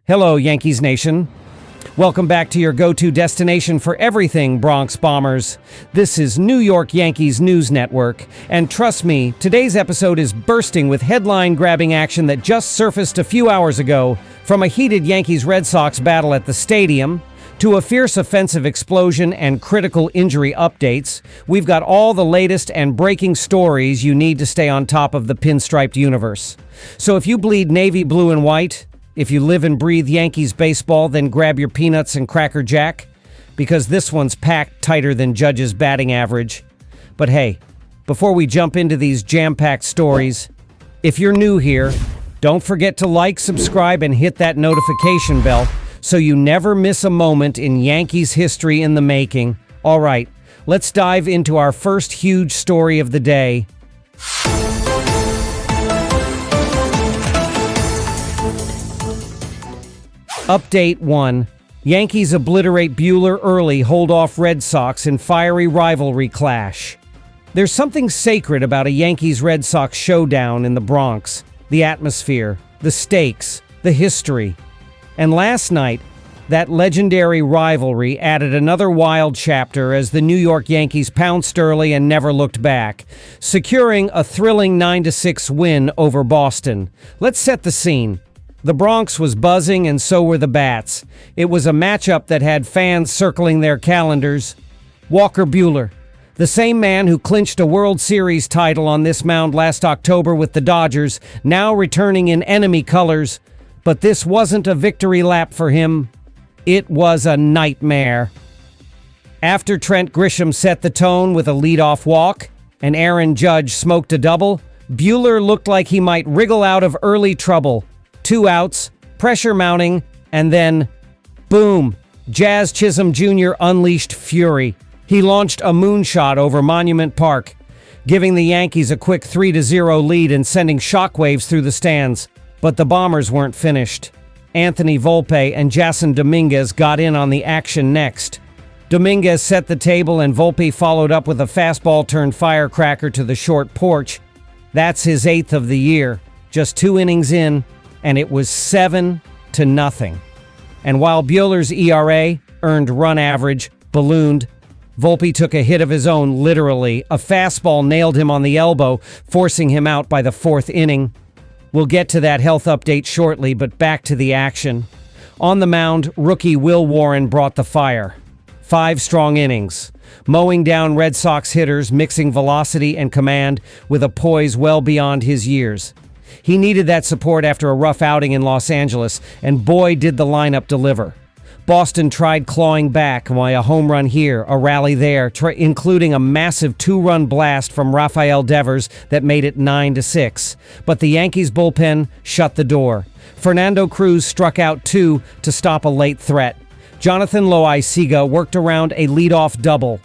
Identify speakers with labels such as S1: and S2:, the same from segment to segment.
S1: Hello, Yankees Nation. Welcome back to your go-to destination for everything Bronx Bombers. This is New York Yankees News Network, and trust me, today's episode is bursting with headline-grabbing action that just surfaced a few hours ago, from a heated Yankees-Red Sox battle at the stadium to a fierce offensive explosion and critical injury updates. We've got all the latest and breaking stories you need to stay on top of the pinstriped universe. So if you bleed navy blue and white, if you live and breathe Yankees baseball, then grab your peanuts and Cracker Jack, because this one's packed tighter than Judge's batting average. But hey, before we jump into these jam-packed stories, if you're new here, don't forget to like, subscribe, and hit that notification bell so you never miss a moment in Yankees history in the making. All right, let's dive into our first huge story of the day. Update 1. Yankees obliterate Buehler early, hold off Red Sox in fiery rivalry clash. There's something sacred about a Yankees-Red Sox showdown in the Bronx. The atmosphere, the stakes, the history. And last night, that legendary rivalry added another wild chapter as the New York Yankees pounced early and never looked back, securing a thrilling 9-6 win over Boston. Let's set the scene. The Bronx was buzzing, and so were the Bats. It was a matchup that had fans circling their calendars. Walker Buehler, the same man who clinched a World Series title on this mound last October with the Dodgers, now returning in enemy colors. But this wasn't a victory lap for him. It was a nightmare. After Trent Grisham set the tone with a leadoff walk, and Aaron Judge smoked a double, Buehler looked like he might wriggle out of early trouble. 2 outs, pressure mounting, and then, boom, Jazz Chisholm Jr. unleashed fury. He launched a moonshot over Monument Park, giving the Yankees a quick 3-0 lead and sending shockwaves through the stands. But the Bombers weren't finished. Anthony Volpe and Jason Dominguez got in on the action next. Dominguez set the table, and Volpe followed up with a fastball turned firecracker to the short porch. That's his 8th of the year. Just 2 innings in, and it was 7-0. And while Buehler's ERA, earned run average, ballooned, Volpe took a hit of his own, literally. A fastball nailed him on the elbow, forcing him out by the 4th inning. We'll get to that health update shortly, but back to the action. On the mound, rookie Will Warren brought the fire. 5 strong innings, mowing down Red Sox hitters, mixing velocity and command with a poise well beyond his years. He needed that support after a rough outing in Los Angeles, and boy did the lineup deliver. Boston tried clawing back, a home run here, a rally there, including a massive 2-run blast from Rafael Devers that made it 9-6. But the Yankees bullpen shut the door. Fernando Cruz struck out 2 to stop a late threat. Jonathan Loaisiga worked around a leadoff double.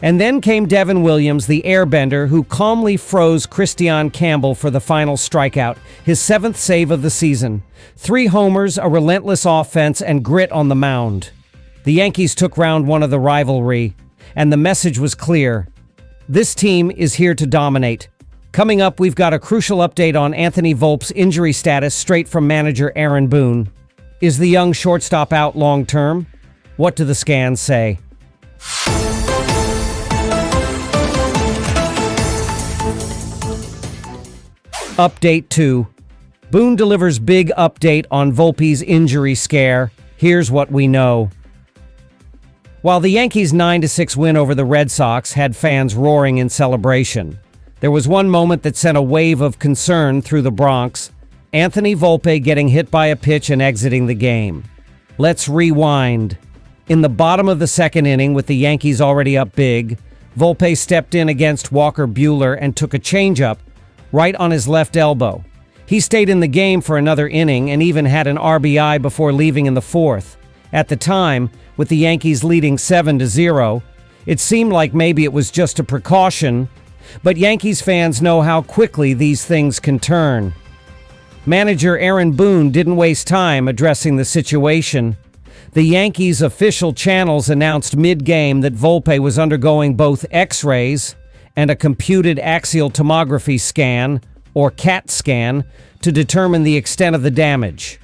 S1: And then came Devin Williams, the airbender, who calmly froze Christian Campbell for the final strikeout, his 7th save of the season. 3 homers, a relentless offense, and grit on the mound. The Yankees took round 1 of the rivalry, and the message was clear. This team is here to dominate. Coming up, we've got a crucial update on Anthony Volpe's injury status straight from manager Aaron Boone. Is the young shortstop out long-term? What do the scans say? Update 2. Boone delivers big update on Volpe's injury scare. Here's what we know. While the Yankees' 9-6 win over the Red Sox had fans roaring in celebration, there was one moment that sent a wave of concern through the Bronx: Anthony Volpe getting hit by a pitch and exiting the game. Let's rewind. In the bottom of the 2nd inning, with the Yankees already up big, Volpe stepped in against Walker Buehler and took a changeup right on his left elbow. He stayed in the game for another inning and even had an RBI before leaving in the 4th. At the time, with the Yankees leading 7-0, it seemed like maybe it was just a precaution, but Yankees fans know how quickly these things can turn. Manager Aaron Boone didn't waste time addressing the situation. The Yankees' official channels announced mid-game that Volpe was undergoing both X-rays and a computed axial tomography scan, or CAT scan, to determine the extent of the damage.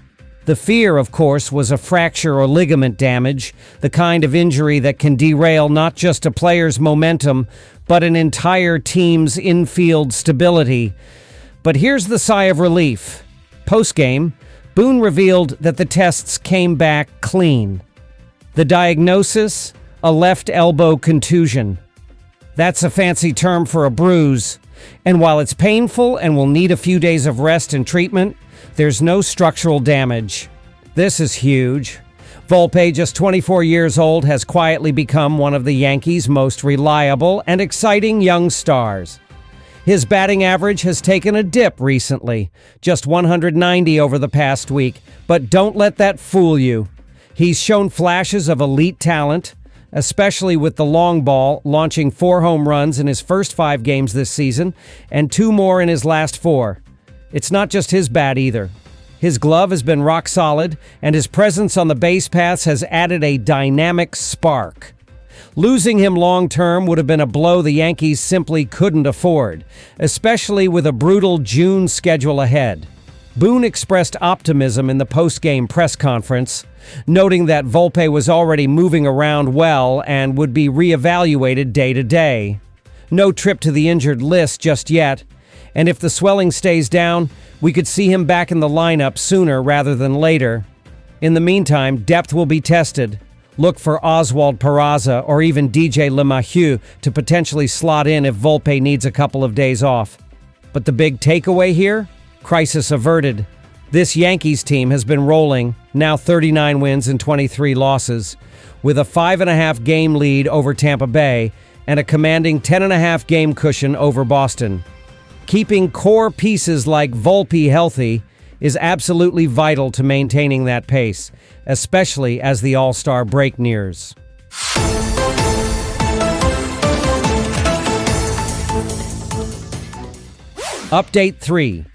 S1: The fear, of course, was a fracture or ligament damage, the kind of injury that can derail not just a player's momentum, but an entire team's infield stability. But here's the sigh of relief. Post-game, Boone revealed that the tests came back clean. The diagnosis? A left elbow contusion. That's a fancy term for a bruise. And while it's painful and will need a few days of rest and treatment, there's no structural damage. This is huge. Volpe, just 24 years old, has quietly become one of the Yankees' most reliable and exciting young stars. His batting average has taken a dip recently, just 190 over the past week, but don't let that fool you. He's shown flashes of elite talent, especially with the long ball, launching 4 home runs in his first 5 games this season and 2 more in his last 4. It's not just his bat either. His glove has been rock solid, and his presence on the base paths has added a dynamic spark. Losing him long-term would have been a blow the Yankees simply couldn't afford, especially with a brutal June schedule ahead. Boone expressed optimism in the post-game press conference, noting that Volpe was already moving around well and would be reevaluated day to day. No trip to the injured list just yet, and if the swelling stays down, we could see him back in the lineup sooner rather than later. In the meantime, depth will be tested. Look for Oswald Peraza or even DJ LeMahieu to potentially slot in if Volpe needs a couple of days off. But the big takeaway here? Crisis averted. This Yankees team has been rolling, now 39 wins and 23 losses, with a 5.5 game lead over Tampa Bay and a commanding 10.5 game cushion over Boston. Keeping core pieces like Volpe healthy is absolutely vital to maintaining that pace, especially as the All-Star break nears. Update 3.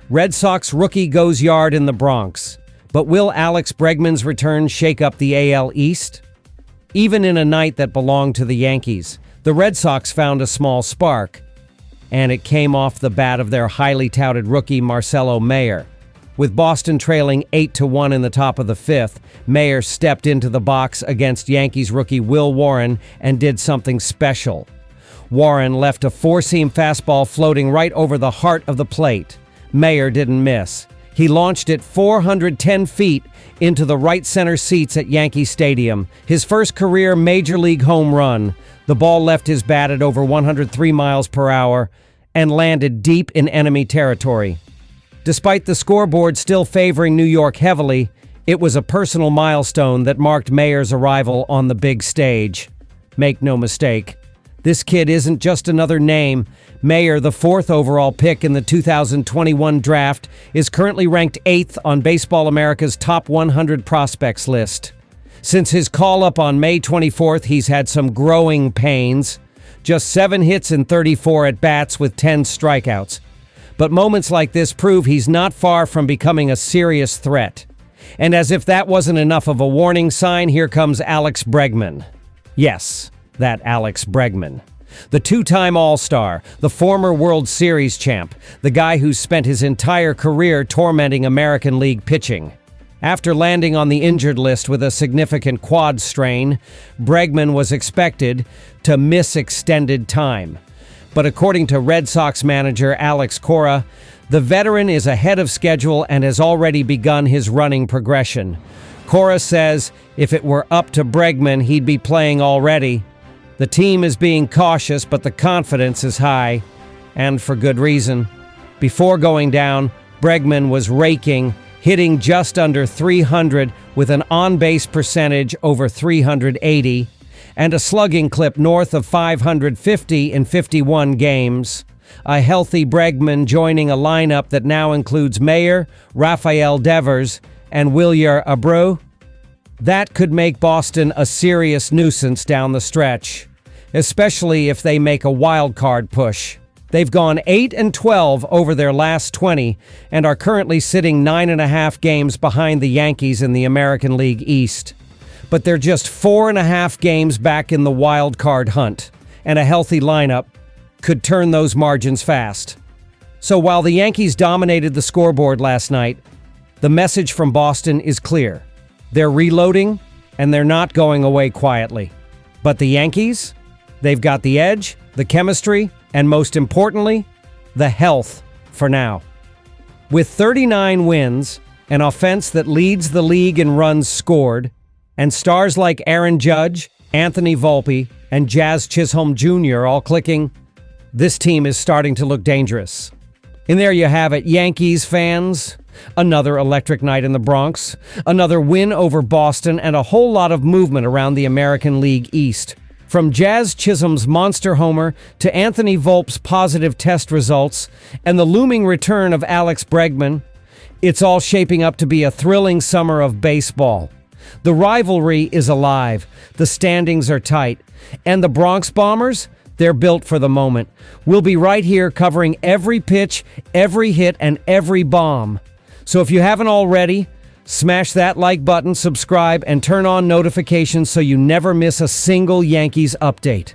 S1: Red Sox rookie goes yard in the Bronx. But will Alex Bregman's return shake up the AL East? Even in a night that belonged to the Yankees, the Red Sox found a small spark, and it came off the bat of their highly touted rookie Marcelo Mayer. With Boston trailing 8-1 in the top of the 5th, Mayer stepped into the box against Yankees rookie Will Warren and did something special. Warren left a 4-seam fastball floating right over the heart of the plate. Mayer didn't miss. He launched it 410 feet into the right center seats at Yankee Stadium, his first career major league home run. The ball left his bat at over 103 miles per hour and landed deep in enemy territory. Despite the scoreboard still favoring New York heavily, it was a personal milestone that marked Mayer's arrival on the big stage. Make no mistake, this kid isn't just another name. Mayer, the 4th overall pick in the 2021 draft, is currently ranked 8th on Baseball America's top 100 prospects list. Since his call-up on May 24th, he's had some growing pains. Just 7 hits and 34 at-bats with 10 strikeouts. But moments like this prove he's not far from becoming a serious threat. And as if that wasn't enough of a warning sign, here comes Alex Bregman. Yes, that Alex Bregman. The 2-time All-Star, the former World Series champ, the guy who's spent his entire career tormenting American League pitching. After landing on the injured list with a significant quad strain, Bregman was expected to miss extended time. But according to Red Sox manager Alex Cora, the veteran is ahead of schedule and has already begun his running progression. Cora says if it were up to Bregman, he'd be playing already. The team is being cautious, but the confidence is high, and for good reason. Before going down, Bregman was raking, hitting just under 300 with an on-base percentage over 380 and a slugging clip north of 550 in 51 games. A healthy Bregman joining a lineup that now includes Mayer, Rafael Devers, and Wilyer Abreu. That could make Boston a serious nuisance down the stretch, especially if they make a wild card push. They've gone 8-12 over their last 20 and are currently sitting 9.5 games behind the Yankees in the American League East. But they're just 4.5 games back in the wild card hunt, and a healthy lineup could turn those margins fast. So while the Yankees dominated the scoreboard last night, The message from Boston is clear. They're reloading, and they're not going away quietly. But the Yankees? They've got the edge, the chemistry, and most importantly, the health for now. With 39 wins, an offense that leads the league in runs scored, and stars like Aaron Judge, Anthony Volpe, and Jazz Chisholm Jr. all clicking, this team is starting to look dangerous. And there you have it, Yankees fans. Another electric night in the Bronx, another win over Boston, and a whole lot of movement around the American League East. From Jazz Chisholm's monster homer to Anthony Volpe's positive test results and the looming return of Alex Bregman, it's all shaping up to be a thrilling summer of baseball. The rivalry is alive, the standings are tight, and the Bronx Bombers, they're built for the moment. We'll be right here covering every pitch, every hit, and every bomb. So if you haven't already, smash that like button, subscribe, and turn on notifications so you never miss a single Yankees update.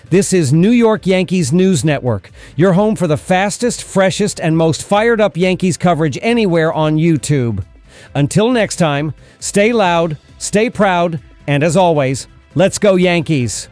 S1: This is New York Yankees News Network, your home for the fastest, freshest, and most fired-up Yankees coverage anywhere on YouTube. Until next time, stay loud, stay proud, and as always, let's go Yankees!